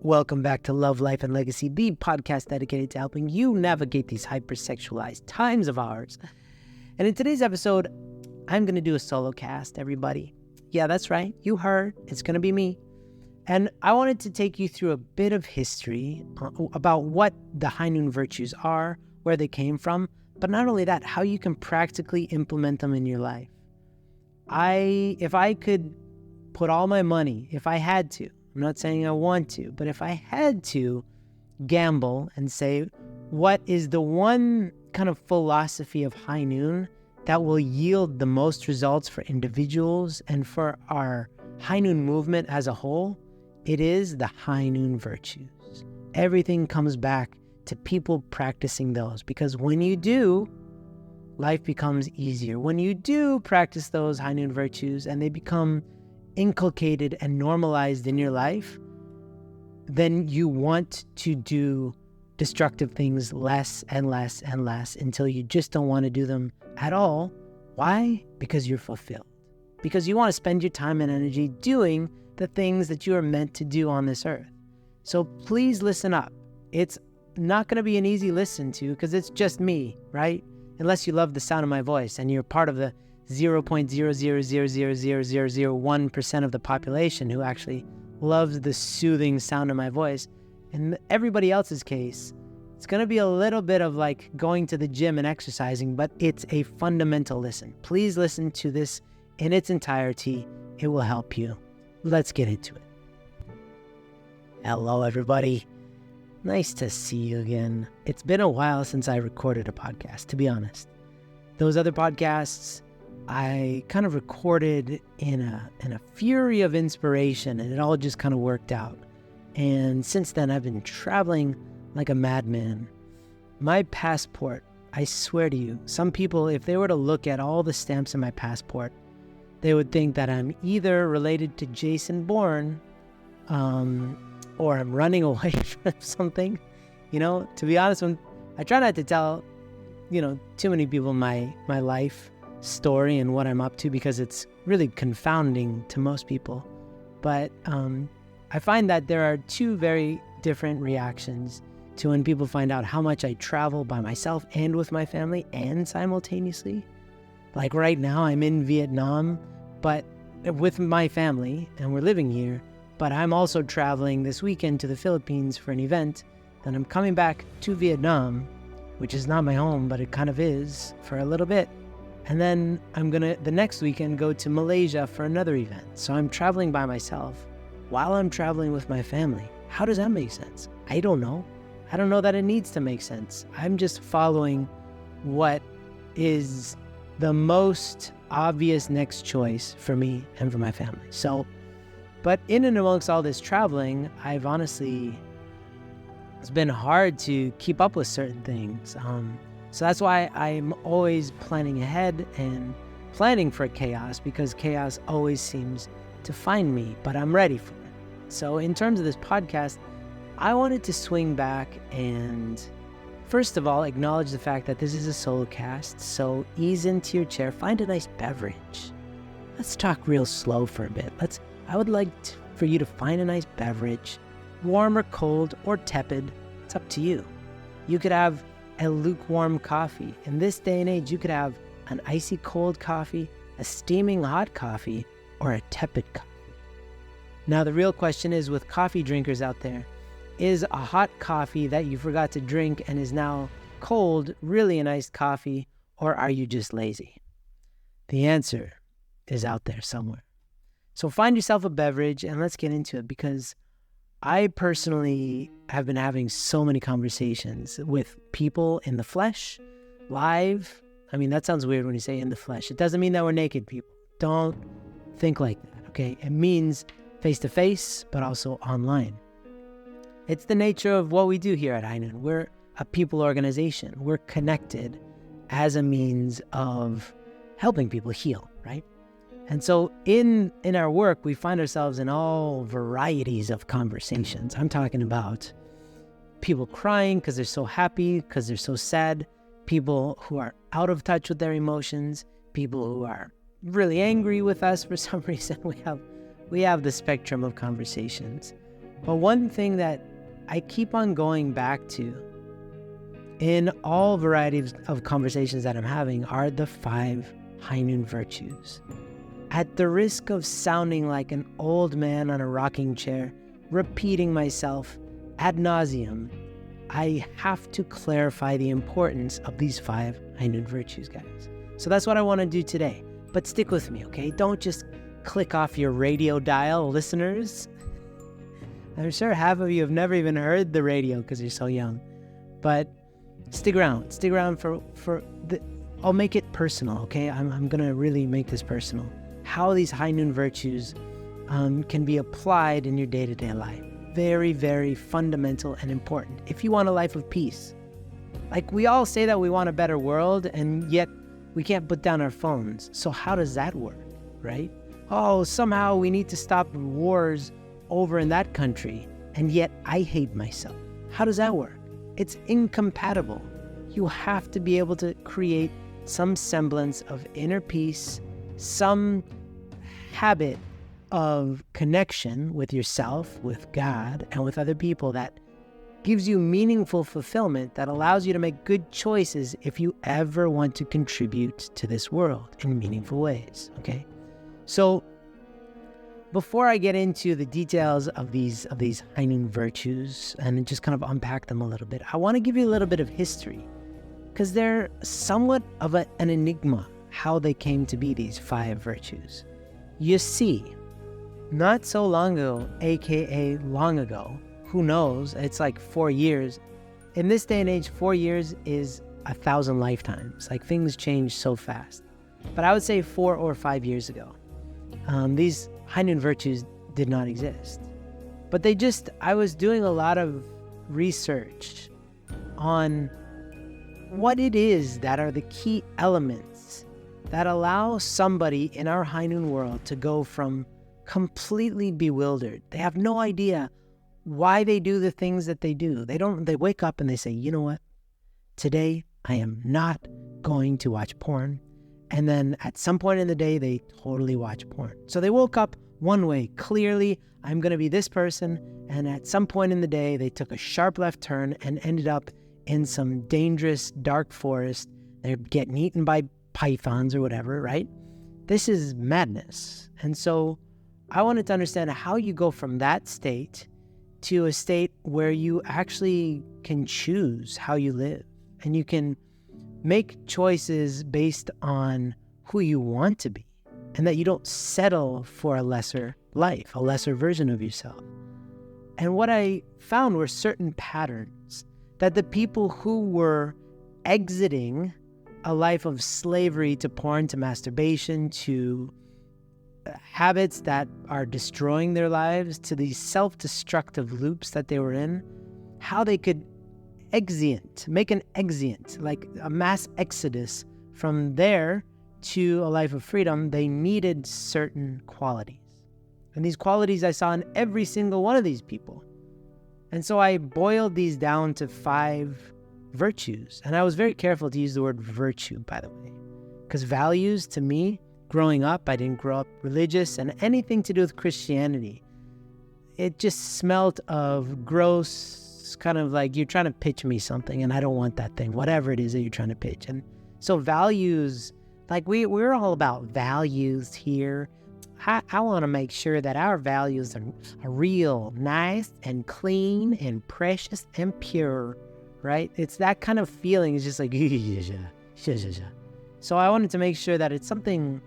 Welcome back to Love, Life, and Legacy, the podcast dedicated to helping you navigate these hypersexualized times of ours. And in today's episode, I'm going to do a solo cast, everybody. Yeah, that's right. You heard. It's going to be me. And I wanted to take you through a bit of history about what the high noon virtues are, where they came from, but not only that, how you can practically implement them in your life. If I could put all my money, if I had to, I'm not saying I want to, but if I had to gamble and say, what is the one kind of philosophy of high noon that will yield the most results for individuals and for our high noon movement as a whole? It is the high noon virtues. Everything comes back to people practicing those, because when you do, life becomes easier. When you do practice those high noon virtues and they become inculcated and normalized in your life, then you want to do destructive things less and less and less until you just don't want to do them at all. Why? Because you're fulfilled. Because you want to spend your time and energy doing the things that you are meant to do on this earth. So please listen up. It's not going to be an easy listen to because it's just me, right? Unless you love the sound of my voice and you're part of the 0.0000001% of the population who actually loves the soothing sound of my voice. In everybody else's case, it's going to be a little bit of like going to the gym and exercising, but it's a fundamental listen. Please listen to this in its entirety. It will help you. Let's get into it. Hello, everybody. Nice to see you again. It's been a while since I recorded a podcast, to be honest. Those other podcasts, I kind of recorded in a fury of inspiration, and it all just kind of worked out. And since then, I've been traveling like a madman. My passport, I swear to you, some people, if they were to look at all the stamps in my passport, they would think that I'm either related to Jason Bourne, or I'm running away from something. You know, to be honest, I try not to tell, too many people my life story and what I'm up to, because it's really confounding to most people. But I find that there are two very different reactions to when people find out how much I travel by myself and with my family and simultaneously. Like right now, I'm in Vietnam, but with my family, and we're living here, but I'm also traveling this weekend to the Philippines for an event. Then I'm coming back to Vietnam, which is not my home, but it kind of is, for a little bit. And then I'm gonna, the next weekend, go to Malaysia for another event. So I'm traveling by myself while I'm traveling with my family. How does that make sense? I don't know. I don't know that it needs to make sense. I'm just following what is the most obvious next choice for me and for my family. So, but in and amongst all this traveling, it's been hard to keep up with certain things. So that's why I'm always planning ahead and planning for chaos, because chaos always seems to find me, but I'm ready for it. So in terms of this podcast, I wanted to swing back and first of all, acknowledge the fact that this is a solo cast. So ease into your chair, find a nice beverage. Let's talk real slow for a bit. I would like for you to find a nice beverage, warm or cold or tepid. It's up to you. You could have a lukewarm coffee. In this day and age, you could have an icy cold coffee, a steaming hot coffee, or a tepid coffee. Now, the real question is, with coffee drinkers out there, is a hot coffee that you forgot to drink and is now cold really an iced coffee, or are you just lazy? The answer is out there somewhere. So find yourself a beverage and let's get into it, because I personally have been having so many conversations with people in the flesh, live. I mean, that sounds weird when you say in the flesh. It doesn't mean that we're naked people. Don't think like that, okay? It means face-to-face, but also online. It's the nature of what we do here at High Noon. We're a people organization. We're connected as a means of helping people heal, right? And so in our work, we find ourselves in all varieties of conversations. I'm talking about people crying because they're so happy, because they're so sad, people who are out of touch with their emotions, people who are really angry with us for some reason. We have the spectrum of conversations. But one thing that I keep on going back to in all varieties of conversations that I'm having are the 5 high noon virtues. At the risk of sounding like an old man on a rocking chair, repeating myself ad nauseum, I have to clarify the importance of these 5 high noon virtues, guys. So that's what I want to do today. But stick with me, okay? Don't just click off your radio dial, listeners. I'm sure half of you have never even heard the radio because you're so young. But stick around for the, I'll make it personal, okay? I'm going to really make this personal. How these high noon virtues can be applied in your day-to-day life. Very, very fundamental and important if you want a life of peace. Like, we all say that we want a better world, and yet we can't put down our phones. So how does that work, right? Oh, somehow we need to stop wars over in that country, and yet I hate myself. How does that work? It's incompatible. You have to be able to create some semblance of inner peace, some habit of connection with yourself, with God, and with other people that gives you meaningful fulfillment, that allows you to make good choices if you ever want to contribute to this world in meaningful ways, okay? So before I get into the details of these high noon virtues and just kind of unpack them a little bit, I want to give you a little bit of history, because they're somewhat of an enigma, how they came to be, these 5 virtues. You see, not so long ago, aka long ago, who knows, it's like 4 years. In this day and age, 4 years is 1,000 lifetimes. Like, things change so fast. But I would say 4 or 5 years ago, these high noon virtues did not exist. But I was doing a lot of research on what it is that are the key elements that allow somebody in our high noon world to go from completely bewildered. They have no idea why they do the things that they do. They wake up and they say, you know what? Today I am not going to watch porn. And then at some point in the day, they totally watch porn. So they woke up one way, clearly, I'm going to be this person. And at some point in the day, they took a sharp left turn and ended up in some dangerous dark forest. They're getting eaten by pythons or whatever, right? This is madness. And so I wanted to understand how you go from that state to a state where you actually can choose how you live, and you can make choices based on who you want to be, and that you don't settle for a lesser life, a lesser version of yourself. And what I found were certain patterns that the people who were exiting a life of slavery to porn, to masturbation, to habits that are destroying their lives, to these self-destructive loops that they were in, how they could make an exient, like a mass exodus from there to a life of freedom. They needed certain qualities. And these qualities I saw in every single one of these people. And so I boiled these down to 5 virtues. And I was very careful to use the word virtue, by the way, because values, to me, growing up, I didn't grow up religious, and anything to do with Christianity, it just smelt of gross, kind of like you're trying to pitch me something and I don't want that thing, whatever it is that you're trying to pitch. And so values, like we're all about values here. I want to make sure that our values are real, nice and clean and precious and pure, right? It's that kind of feeling. It's just like, so I wanted to make sure that it's something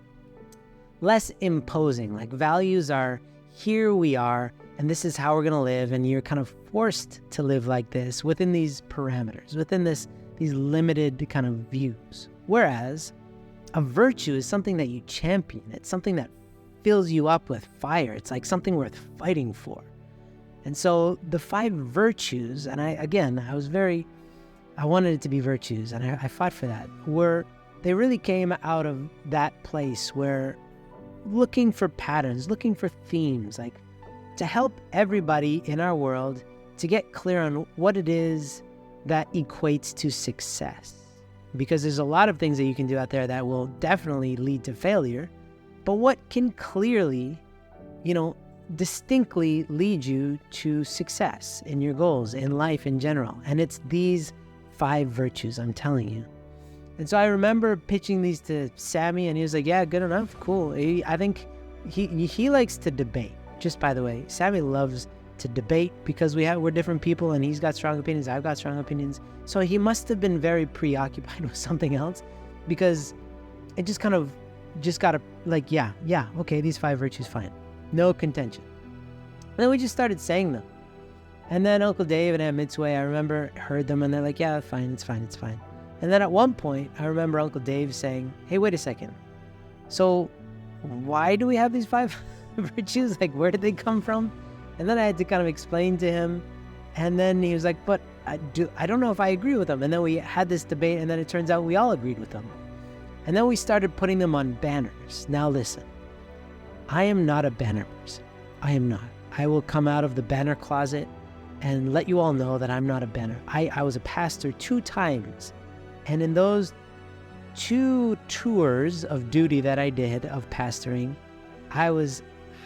less imposing. Like, values are, here we are, and this is how we're going to live, and you're kind of forced to live like this within these parameters, within these limited kind of views. Whereas a virtue is something that you champion. It's something that fills you up with fire. It's like something worth fighting for. And so the 5 virtues, and I wanted it to be virtues, and I fought for that, they really came out of that place where looking for patterns, looking for themes, like to help everybody in our world to get clear on what it is that equates to success. Because there's a lot of things that you can do out there that will definitely lead to failure, but what can clearly, distinctly lead you to success in your goals, in life in general. And it's these 5 virtues, I'm telling you. And so I remember pitching these to Sammy, and he was like, yeah, good enough, cool. I think he likes to debate. Just by the way, Sammy loves to debate because we're different people, and he's got strong opinions, I've got strong opinions. So he must have been very preoccupied with something else, because it just kind of got to like, yeah, okay, these 5 virtues, fine. No contention. And then we just started saying them. And then Uncle Dave and Aunt Mitsue, I remember, heard them, and they're like, yeah, fine, it's fine. And then at one point, I remember Uncle Dave saying, hey, wait a second. So why do we have these 5 virtues? Like, where did they come from? And then I had to kind of explain to him. And then he was like, but I don't know if I agree with them. And then we had this debate, and then it turns out we all agreed with them. And then we started putting them on banners. Now listen, I am not a banner person. I am not. I will come out of the banner closet and let you all know that I'm not a banner. I was a pastor 2 times. And in those 2 tours of duty that I did of pastoring, I was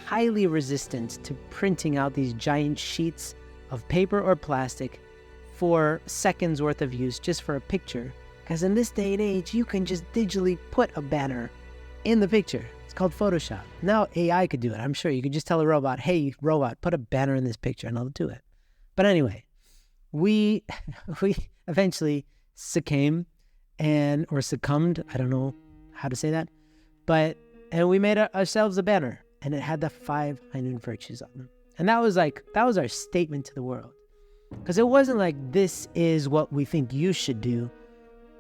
highly resistant to printing out these giant sheets of paper or plastic for seconds worth of use just for a picture. Because in this day and age, you can just digitally put a banner in the picture. It's called Photoshop. Now AI could do it. I'm sure you could just tell a robot, hey, robot, put a banner in this picture, and I'll do it. But anyway, we eventually succumbed, I don't know how to say that, and we made ourselves a banner, and it had the 5 high noon virtues on them. And that was our statement to the world. Because it wasn't like, this is what we think you should do.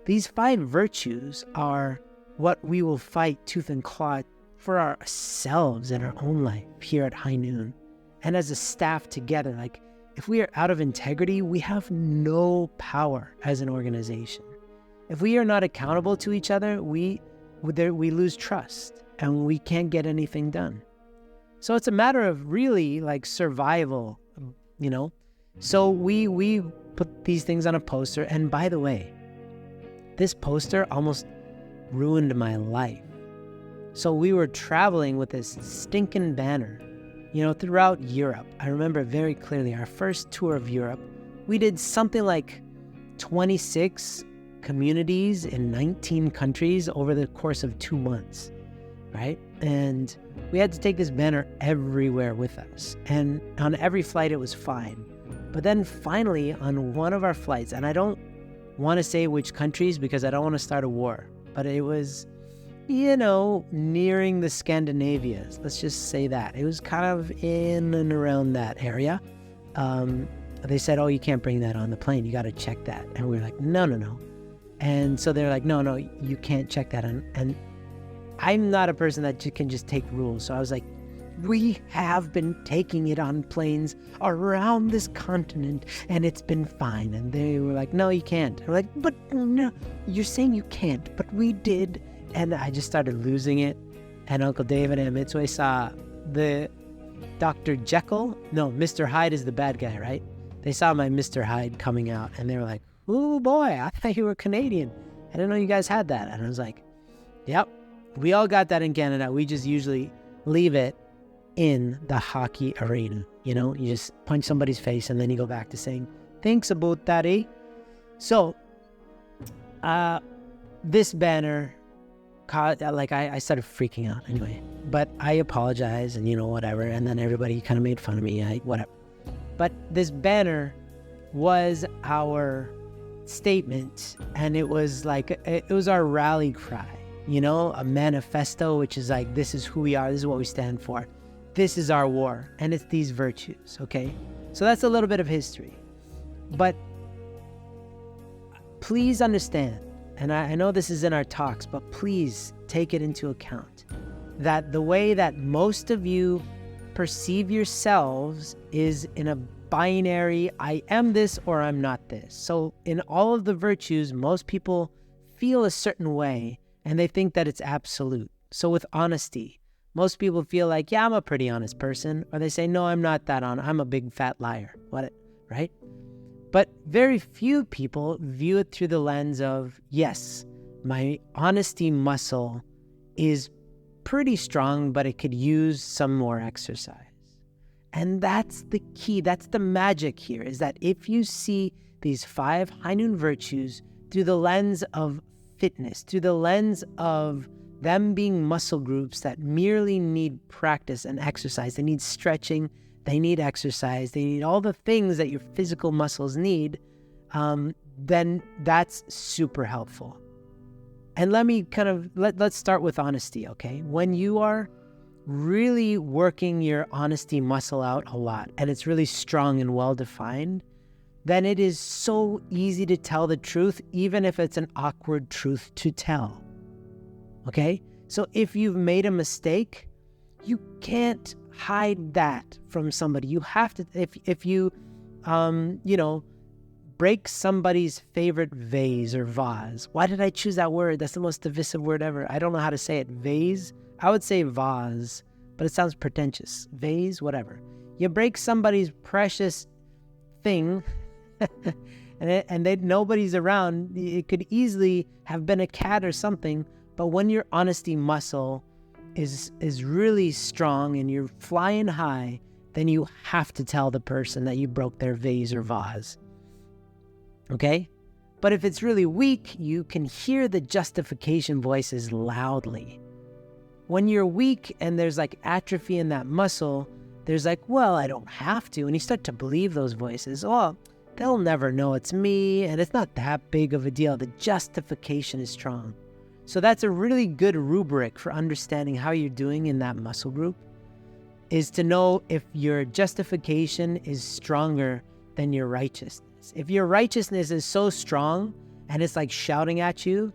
These 5 virtues are what we will fight tooth and claw for ourselves in our own life here at High Noon. And as a staff together, like, if we are out of integrity, we have no power as an organization. If we are not accountable to each other, we lose trust and we can't get anything done. So it's a matter of really like survival, you know? So we put these things on a poster. And by the way, this poster almost ruined my life. So we were traveling with this stinking banner, throughout Europe. I remember very clearly our first tour of Europe. We did something like 26 communities in 19 countries over the course of 2 months, right? And we had to take this banner everywhere with us. And on every flight, it was fine. But then finally, on one of our flights, and I don't want to say which countries because I don't want to start a war, but it was, nearing the Scandinavias. Let's just say that. It was kind of in and around that area. They said, oh, you can't bring that on the plane. You got to check that. And we were like, no. And so they're like, no, you can't check that. And I'm not a person that can just take rules. So I was like, we have been taking it on planes around this continent and it's been fine. And they were like, no, you can't. I'm like, but no, you're saying you can't, but we did. And I just started losing it. And Uncle David and Mitsue saw the Dr. Jekyll. No, Mr. Hyde is the bad guy, right? They saw my Mr. Hyde coming out and they were like, oh boy, I thought you were Canadian. I didn't know you guys had that. And I was like, yep, we all got that in Canada. We just usually leave it in the hockey arena. You just punch somebody's face and then you go back to saying, thanks about that, eh? So, this banner, I started freaking out anyway, but I apologized and whatever. And then everybody kind of made fun of me, whatever. But this banner was our statement, and it was our rally cry, a manifesto, which is like, this is who we are. This is what we stand for. This is our war. And it's these virtues. Okay. So that's a little bit of history, but please understand, and I know this is in our talks, but please take it into account that the way that most of you perceive yourselves is in a binary, I am this or I'm not this. So in all of the virtues, most people feel a certain way and they think that it's absolute. So with honesty, most people feel like, yeah, I'm a pretty honest person. Or they say, no, I'm not that honest. I'm a big fat liar. Right? But very few people view it through the lens of, yes, my honesty muscle is pretty strong, but it could use some more exercise. And that's the key. That's the magic here, is that if you see these 5 high noon virtues through the lens of fitness, through the lens of them being muscle groups that merely need practice and exercise, they need stretching, they need exercise, they need all the things that your physical muscles need, then that's super helpful. And let me let's start with honesty, okay? When you are really working your honesty muscle out a lot, and it's really strong and well-defined, then it is so easy to tell the truth, even if it's an awkward truth to tell, okay? So if you've made a mistake, you can't hide that from somebody. You have to, if you, break somebody's favorite vase or vase. Why did I choose that word? That's the most divisive word ever. I don't know how to say it. Vase? I would say vase, but it sounds pretentious. Vase, whatever. You break somebody's precious thing and nobody's around. It could easily have been a cat or something, but when your honesty muscle is really strong and you're flying high, then you have to tell the person that you broke their vase or vase. Okay? But if it's really weak, you can hear the justification voices loudly. When you're weak and there's like atrophy in that muscle, there's like, well, I don't have to. And you start to believe those voices. Oh, they'll never know it's me, and it's not that big of a deal. The justification is strong. So that's a really good rubric for understanding how you're doing in that muscle group, is to know if your justification is stronger than your righteousness. If your righteousness is so strong and it's like shouting at you,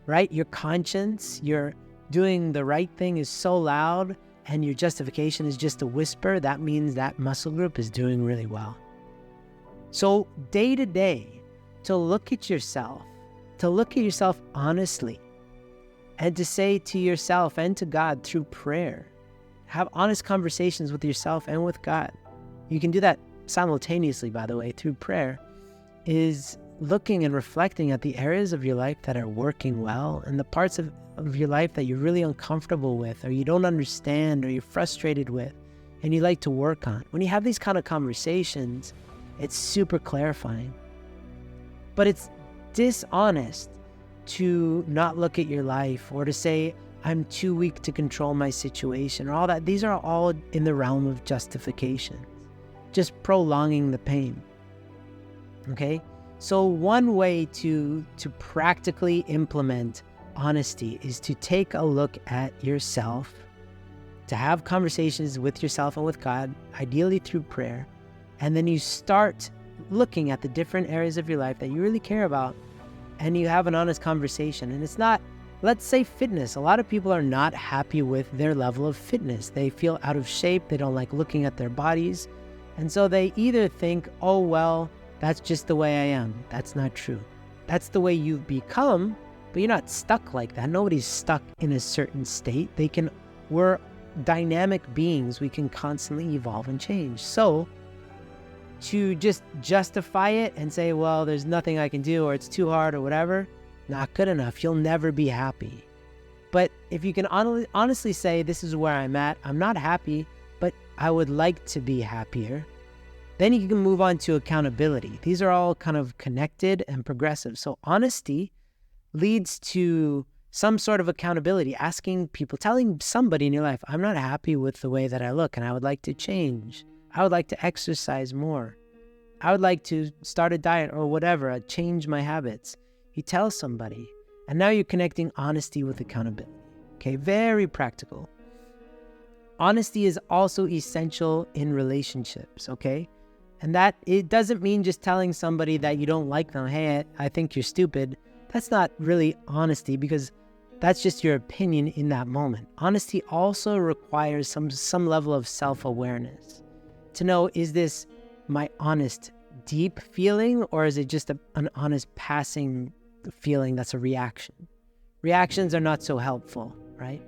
right? Your conscience, you're doing the right thing is so loud, and your justification is just a whisper, that means that muscle group is doing really well. So day to day, to look at yourself honestly, and to say to yourself and to God through prayer, have honest conversations with yourself and with God. You can do that simultaneously, by the way, through prayer, is looking and reflecting at the areas of your life that are working well and the parts of your life that you're really uncomfortable with, or you don't understand, or you're frustrated with, and you like to work on. When you have these kind of conversations, it's super clarifying. But it's dishonest to not look at your life, or to say, I'm too weak to control my situation, or all that. These are all in the realm of justification, just prolonging the pain. Okay? So one way to practically implement honesty is to take a look at yourself, to have conversations with yourself and with God, ideally through prayer, and then you start looking at the different areas of your life that you really care about, and you have an honest conversation. And it's not, let's say fitness. A lot of people are not happy with their level of fitness. They feel out of shape. They don't like looking at their bodies. And so they either think, oh, well, that's just the way I am. That's not true. That's the way you've become, but you're not stuck like that. Nobody's stuck in a certain state. We're dynamic beings. We can constantly evolve and change. So to just justify it and say, well, there's nothing I can do, or it's too hard, or whatever, not good enough. You'll never be happy. But if you can honestly say, this is where I'm at, I'm not happy, but I would like to be happier, then you can move on to accountability. These are all kind of connected and progressive. So honesty leads to some sort of accountability, asking people, telling somebody in your life, I'm not happy with the way that I look and I would like to change. I would like to exercise more. I would like to start a diet or whatever, change my habits. You tell somebody, and now you're connecting honesty with accountability. Okay, very practical. Honesty is also essential in relationships, okay? And that, it doesn't mean just telling somebody that you don't like them, hey, I think you're stupid. That's not really honesty, because that's just your opinion in that moment. Honesty also requires some level of self-awareness. To know, is this my honest, deep feeling, or is it just an honest passing feeling that's a reaction? Reactions are not so helpful, right?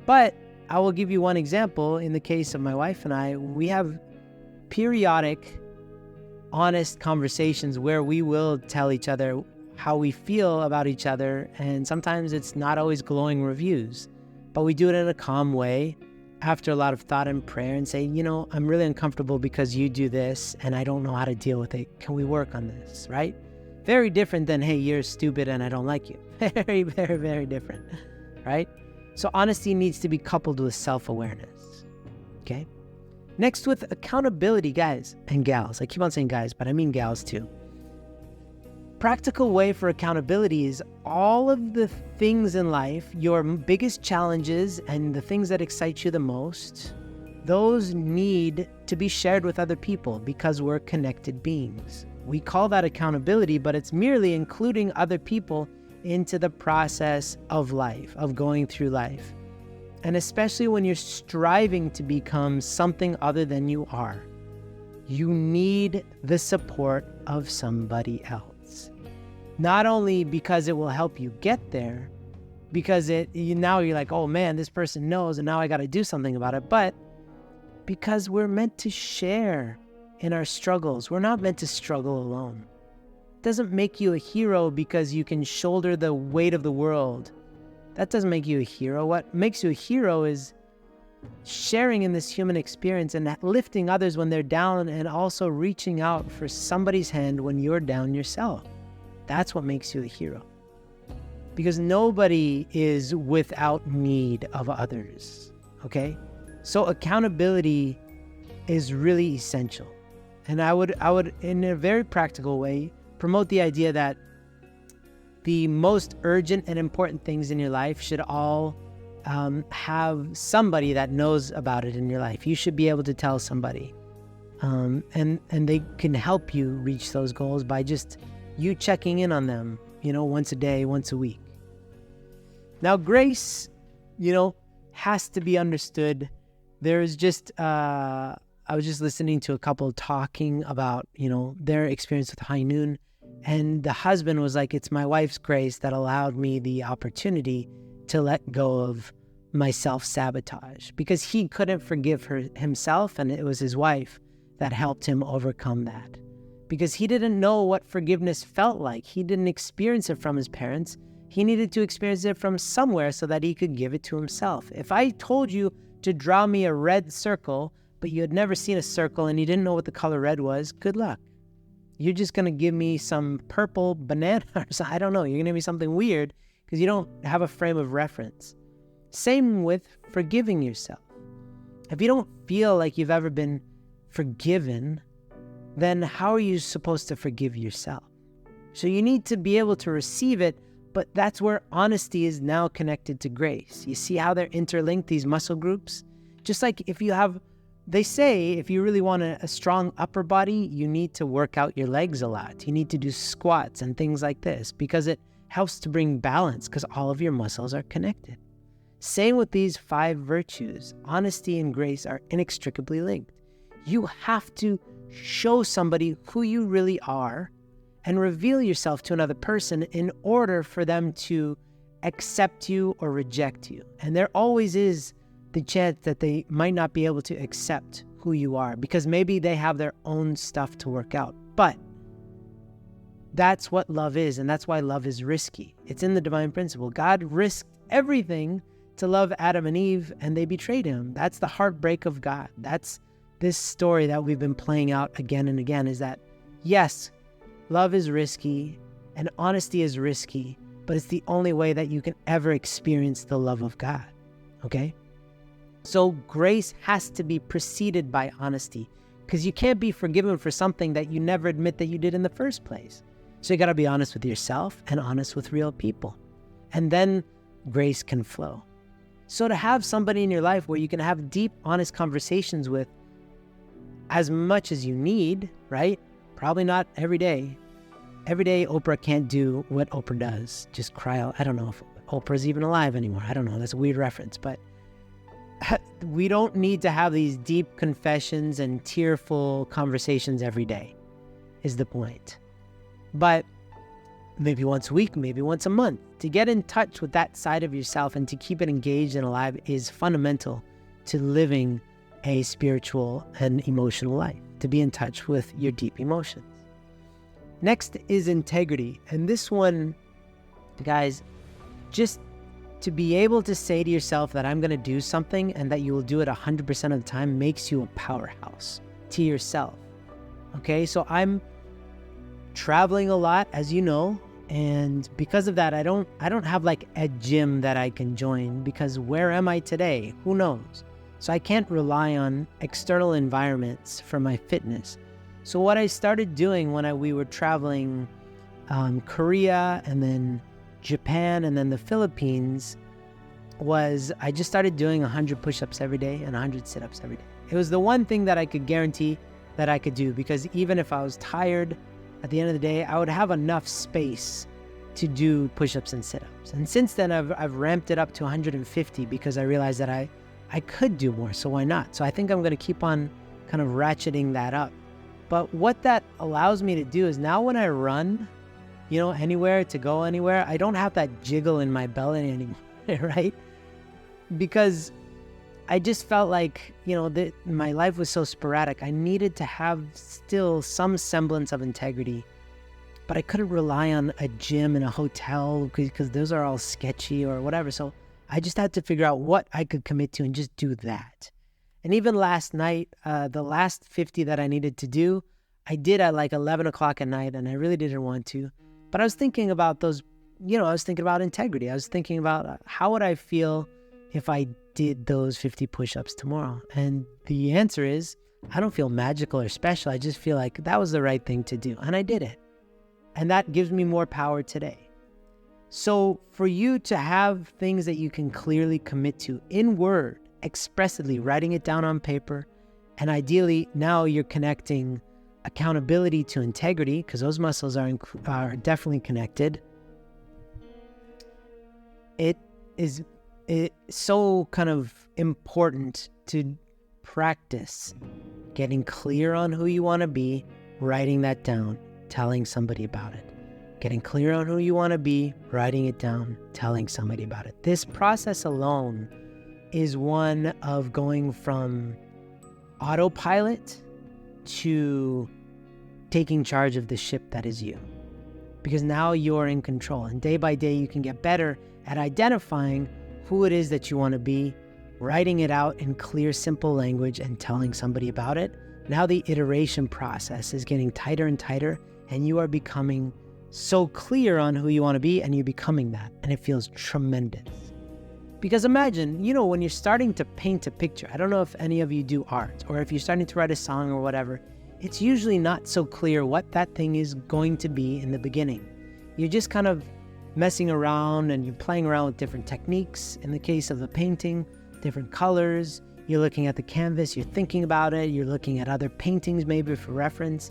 But I will give you one example. In the case of my wife and I, we have periodic, honest conversations where we will tell each other how we feel about each other, and sometimes it's not always glowing reviews, but we do it in a calm way, after a lot of thought and prayer and say, I'm really uncomfortable because you do this and I don't know how to deal with it. Can we work on this, right? Very different than, hey, you're stupid and I don't like you. Very, very, very different, right? So honesty needs to be coupled with self-awareness, okay? Next, with accountability, guys and gals. I keep on saying guys, but I mean gals too. Practical way for accountability is all of the things in life, your biggest challenges and the things that excite you the most, those need to be shared with other people because we're connected beings. We call that accountability, but it's merely including other people into the process of life, of going through life. And especially when you're striving to become something other than you are, you need the support of somebody else. Not only because it will help you get there, because now you're like, oh man, this person knows and now I got to do something about it, but because we're meant to share in our struggles. We're not meant to struggle alone. It doesn't make you a hero because you can shoulder the weight of the world. That doesn't make you a hero. What makes you a hero is sharing in this human experience and lifting others when they're down and also reaching out for somebody's hand when you're down yourself. That's what makes you a hero. Because nobody is without need of others, okay? So accountability is really essential. And I would, in a very practical way, promote the idea that the most urgent and important things in your life should all have somebody that knows about it in your life. You should be able to tell somebody. And they can help you reach those goals by just you checking in on them, once a day, once a week. Now, grace, has to be understood. There's just, I was just listening to a couple talking about, their experience with high noon. And the husband was like, it's my wife's grace that allowed me the opportunity to let go of my self-sabotage because he couldn't forgive himself. And it was his wife that helped him overcome that because he didn't know what forgiveness felt like. He didn't experience it from his parents. He needed to experience it from somewhere so that he could give it to himself. If I told you to draw me a red circle, but you had never seen a circle and you didn't know what the color red was, good luck. You're just going to give me some purple banana or something. I don't know. You're going to give me something weird because you don't have a frame of reference. Same with forgiving yourself. If you don't feel like you've ever been forgiven, then how are you supposed to forgive yourself? So you need to be able to receive it, but that's where honesty is now connected to grace. You see how they're interlinked, these muscle groups? Just like they say if you really want a strong upper body, you need to work out your legs a lot. You need to do squats and things like this because it helps to bring balance because all of your muscles are connected. Same with these 5 virtues. Honesty and grace are inextricably linked. You have to show somebody who you really are and reveal yourself to another person in order for them to accept you or reject you. And there always is the chance that they might not be able to accept who you are because maybe they have their own stuff to work out. But that's what love is, and that's why love is risky. It's in the divine principle. God risked everything to love Adam and Eve, and they betrayed him. That's the heartbreak of God. That's this story that we've been playing out again and again, is that, yes, love is risky, and honesty is risky, but it's the only way that you can ever experience the love of God, okay? So grace has to be preceded by honesty because you can't be forgiven for something that you never admit that you did in the first place. So you got to be honest with yourself and honest with real people. And then grace can flow. So to have somebody in your life where you can have deep, honest conversations with as much as you need, right? Probably not every day. Every day Oprah can't do what Oprah does. Just cry out. I don't know if Oprah's even alive anymore. I don't know. That's a weird reference, but we don't need to have these deep confessions and tearful conversations every day, is the point. But maybe once a week, maybe once a month, to get in touch with that side of yourself and to keep it engaged and alive is fundamental to living a spiritual and emotional life, to be in touch with your deep emotions. Next is integrity. And this one, guys, just to be able to say to yourself that I'm going to do something and that you will do it 100% of the time makes you a powerhouse to yourself. Okay, so I'm traveling a lot, as you know, and because of that, I don't have like a gym that I can join, because where am I today? Who knows? So I can't rely on external environments for my fitness. So what I started doing when we were traveling Korea and then Japan and then the Philippines was I just started doing 100 push-ups every day and 100 sit-ups every day. It was the one thing that I could guarantee that I could do, because even if I was tired at the end of the day, I would have enough space to do push-ups and sit-ups. And since then, I've ramped it up to 150 because I realized that I could do more, so why not? So I think I'm going to keep on kind of ratcheting that up. But what that allows me to do is now when I run, anywhere, to go anywhere, I don't have that jiggle in my belly anymore, right? Because I just felt like, my life was so sporadic. I needed to have still some semblance of integrity, but I couldn't rely on a gym and a hotel because those are all sketchy or whatever. So I just had to figure out what I could commit to and just do that. And even last night, the last 50 that I needed to do, I did at like 11 o'clock at night, and I really didn't want to. But I was thinking about those, I was thinking about integrity. I was thinking about how would I feel if I did those 50 push-ups tomorrow? And the answer is, I don't feel magical or special. I just feel like that was the right thing to do. And I did it. And that gives me more power today. So for you to have things that you can clearly commit to in word, expressly, writing it down on paper, and ideally now you're connecting accountability to integrity, because those muscles are definitely connected. It's so kind of important to practice getting clear on who you want to be, writing that down, telling somebody about it. Getting clear on who you want to be, writing it down, telling somebody about it. This process alone is one of going from autopilot to taking charge of the ship that is you. Because now you're in control, and day by day you can get better at identifying who it is that you want to be, writing it out in clear, simple language, and telling somebody about it. Now the iteration process is getting tighter and tighter, and you are becoming so clear on who you want to be, and you're becoming that, and it feels tremendous. Because imagine, when you're starting to paint a picture, I don't know if any of you do art, or if you're starting to write a song or whatever, it's usually not so clear what that thing is going to be in the beginning. You're just kind of messing around and you're playing around with different techniques. In the case of the painting, different colors, you're looking at the canvas, you're thinking about it, you're looking at other paintings maybe for reference.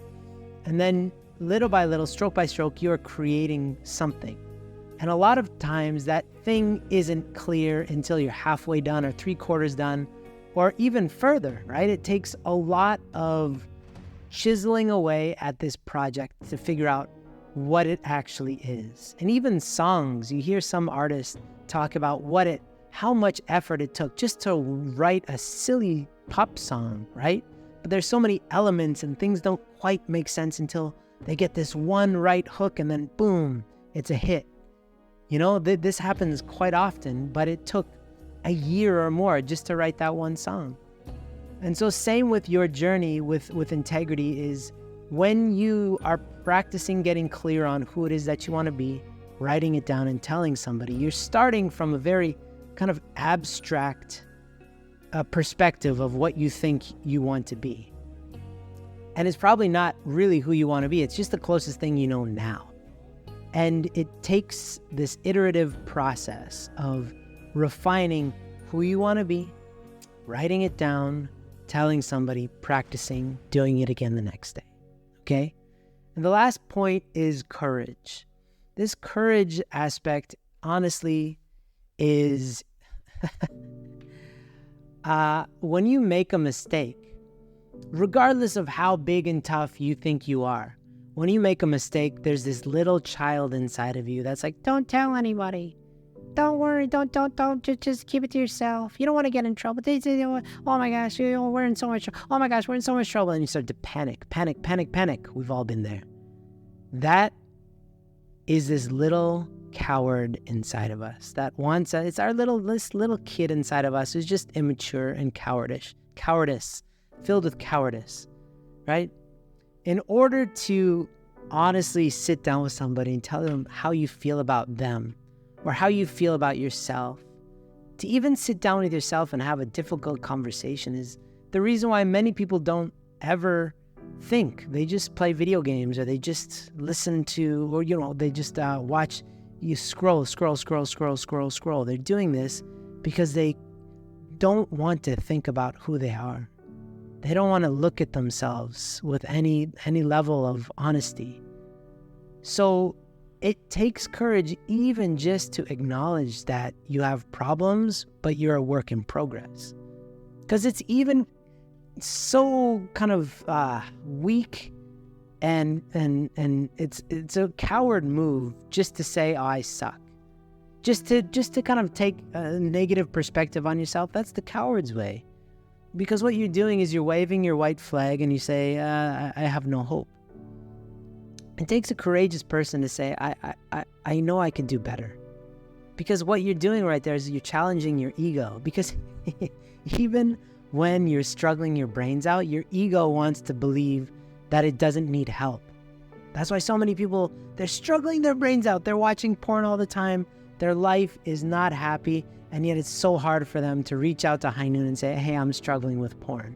And then little by little, stroke by stroke, you're creating something. And a lot of times that thing isn't clear until you're halfway done or 3/4 done, or even further, right? It takes a lot of chiseling away at this project to figure out what it actually is. And even songs, you hear some artists talk about how much effort it took just to write a silly pop song, right? But there's so many elements and things don't quite make sense until they get this one right hook and then boom, it's a hit. This happens quite often, but it took a year or more just to write that one song. And so same with your journey with integrity is when you are practicing getting clear on who it is that you want to be, writing it down and telling somebody, you're starting from a very kind of abstract perspective of what you think you want to be. And it's probably not really who you want to be. It's just the closest thing you know now. And it takes this iterative process of refining who you want to be, writing it down, telling somebody, practicing, doing it again the next day. Okay? And the last point is courage. This courage aspect, honestly, is when you make a mistake, regardless of how big and tough you think you are, when you make a mistake, there's this little child inside of you that's like, don't tell anybody. Don't worry, don't, just keep it to yourself. You don't want to get in trouble. They say, oh my gosh, we're in so much trouble. Oh my gosh, we're in so much trouble. And you start to panic. We've all been there. That is this little coward inside of us that wants it's this little kid inside of us who's just immature and cowardice, filled with cowardice, right? In order to honestly sit down with somebody and tell them how you feel about them or how you feel about yourself, to even sit down with yourself and have a difficult conversation is the reason why many people don't ever think. They just play video games, or they just listen to, or they just watch. You scroll. They're doing this because they don't want to think about who they are. They don't want to look at themselves with any level of honesty. So it takes courage even just to acknowledge that you have problems, but you're a work in progress. Because it's even so kind of weak and it's a coward move just to say, oh, I suck. Just to kind of take a negative perspective on yourself. That's the coward's way. Because what you're doing is you're waving your white flag and you say, I have no hope. It takes a courageous person to say, I know I can do better. Because what you're doing right there is you're challenging your ego. Because even when you're struggling your brains out, your ego wants to believe that it doesn't need help. That's why so many people, they're struggling their brains out. They're watching porn all the time. Their life is not happy. And yet it's so hard for them to reach out to High Noon and say, hey, I'm struggling with porn.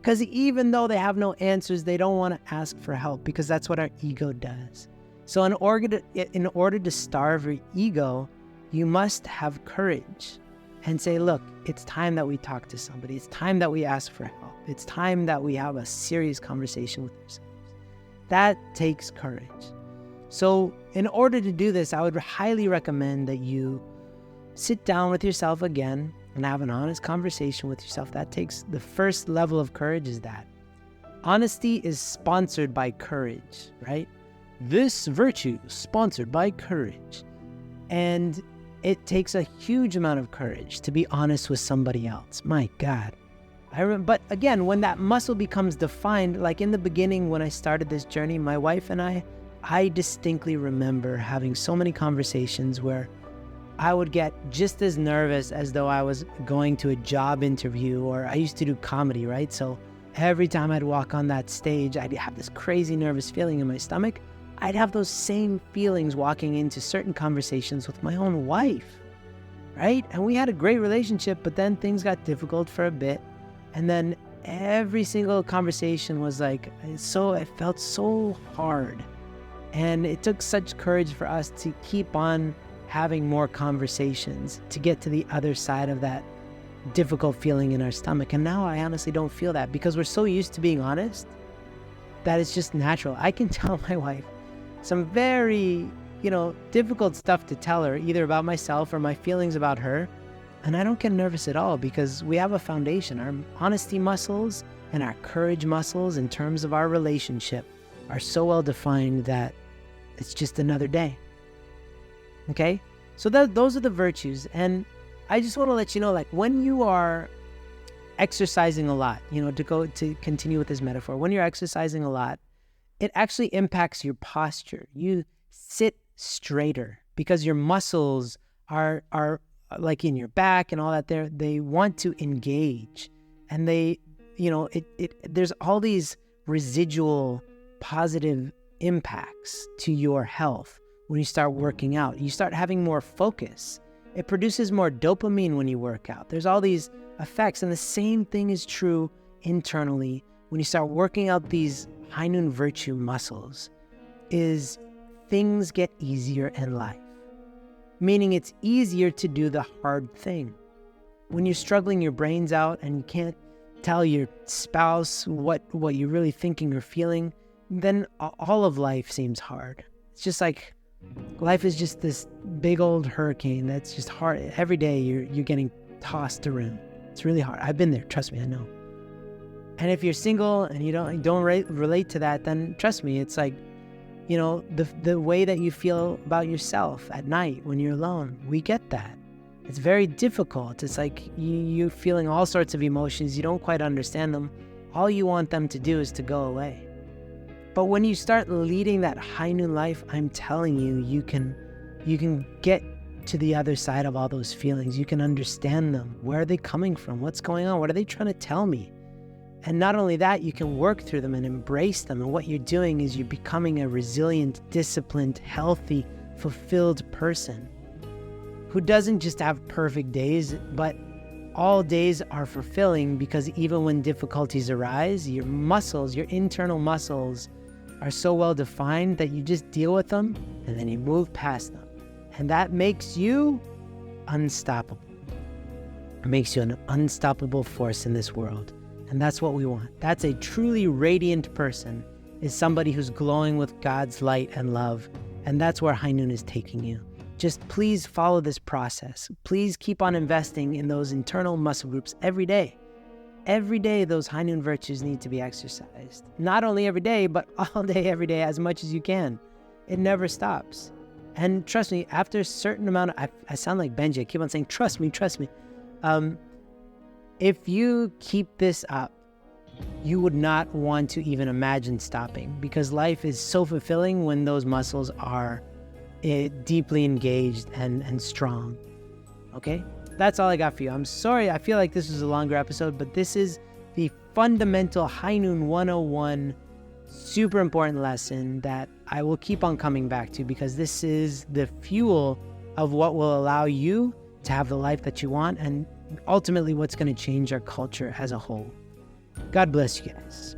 Because even though they have no answers, they don't want to ask for help, because that's what our ego does. So in order to starve your ego, you must have courage and say, look, it's time that we talk to somebody. It's time that we ask for help. It's time that we have a serious conversation with ourselves. That takes courage. So in order to do this, I would highly recommend that you sit down with yourself again and have an honest conversation with yourself. That takes the first level of courage. Is that honesty is sponsored by courage, right? This virtue sponsored by courage. And it takes a huge amount of courage to be honest with somebody else. My God. But again, when that muscle becomes defined, like in the beginning when I started this journey, my wife and I distinctly remember having so many conversations where I would get just as nervous as though I was going to a job interview, or I used to do comedy, right? So every time I'd walk on that stage, I'd have this crazy nervous feeling in my stomach. I'd have those same feelings walking into certain conversations with my own wife, right? And we had a great relationship, but then things got difficult for a bit. And then every single conversation was like, it felt so hard. And it took such courage for us to keep on having more conversations to get to the other side of that difficult feeling in our stomach. And now I honestly don't feel that, because we're so used to being honest that it's just natural. I can tell my wife some very, difficult stuff to tell her, either about myself or my feelings about her. And I don't get nervous at all, because we have a foundation. Our honesty muscles and our courage muscles in terms of our relationship are so well defined that it's just another day. Okay? So those are the virtues. And I just want to let you know, like, when you are exercising a lot, to continue with this metaphor, when you're exercising a lot, it actually impacts your posture. You sit straighter because your muscles are like in your back and all that there. They want to engage, and there's all these residual positive impacts to your health. When you start working out, you start having more focus. It produces more dopamine when you work out. There's all these effects. And the same thing is true internally when you start working out these High Noon virtue muscles, is things get easier in life. Meaning it's easier to do the hard thing. When you're struggling your brains out and you can't tell your spouse what you're really thinking or feeling, then all of life seems hard. It's just like life is just this big old hurricane that's just hard. Every day you're getting tossed around. It's really hard. I've been there. Trust me, I know. And if you're single and you don't relate to that, then trust me, it's like, the way that you feel about yourself at night when you're alone. We get that. It's very difficult. It's like you're feeling all sorts of emotions. You don't quite understand them. All you want them to do is to go away. But when you start leading that High Noon life, I'm telling you, you you can get to the other side of all those feelings. You can understand them. Where are they coming from? What's going on? What are they trying to tell me? And not only that, you can work through them and embrace them. And what you're doing is you're becoming a resilient, disciplined, healthy, fulfilled person who doesn't just have perfect days, but all days are fulfilling, because even when difficulties arise, your muscles, your internal muscles are so well defined that you just deal with them and then you move past them. And that makes you unstoppable. It makes you an unstoppable force in this world. And that's what we want. That's a truly radiant person, is somebody who's glowing with God's light and love. And that's where High Noon is taking you. Just please follow this process. Please keep on investing in those internal muscle groups every day. Every day, those High Noon virtues need to be exercised. Not only every day, but all day, every day, as much as you can. It never stops. And trust me, after a certain amount of, I sound like Benji, I keep on saying, trust me. If you keep this up, you would not want to even imagine stopping, because life is so fulfilling when those muscles are deeply engaged and strong. Okay? That's all I got for you. I'm sorry, I feel like this was a longer episode, but this is the fundamental High Noon 101 super important lesson that I will keep on coming back to, because this is the fuel of what will allow you to have the life that you want, and ultimately what's going to change our culture as a whole. God bless you guys.